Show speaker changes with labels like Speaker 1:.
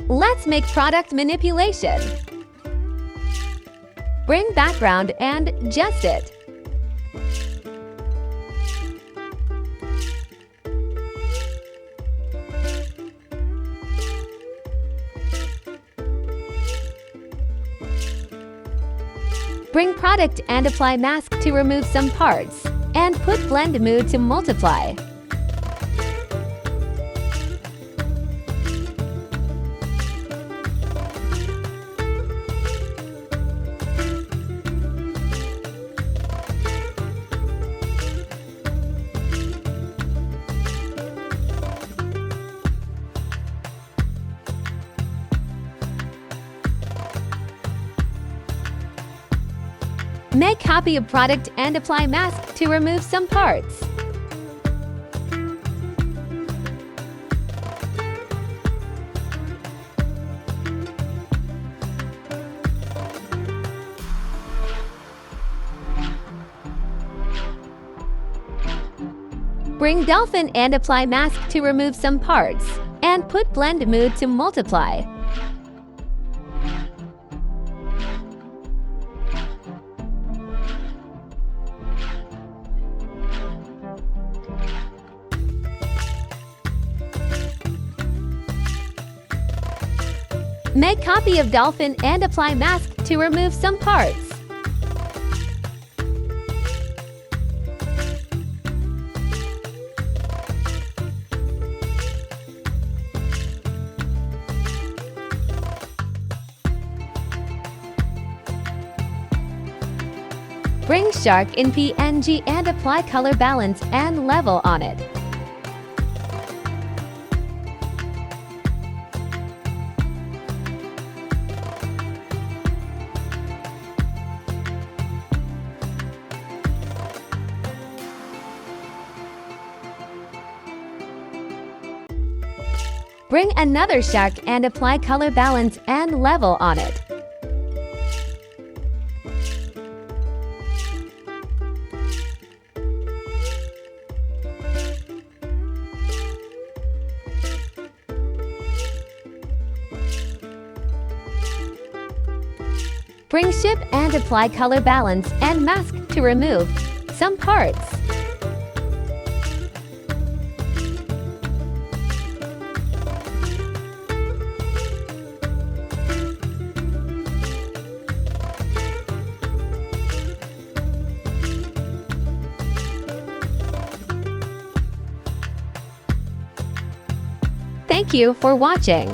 Speaker 1: Let's make product manipulation. Bring background and adjust it. Bring product and apply mask to remove some parts, and put blend mode to multiply. Make copy of product and apply mask to remove some parts. Bring dolphin and apply mask to remove some parts, and put blend mode to multiply. Make copy of dolphin and apply mask to remove some parts. Bring shark in PNG and apply color balance and level on it. Bring another shark and apply color balance and level on it. Bring ship and apply color balance and mask to remove some parts. Thank you for watching.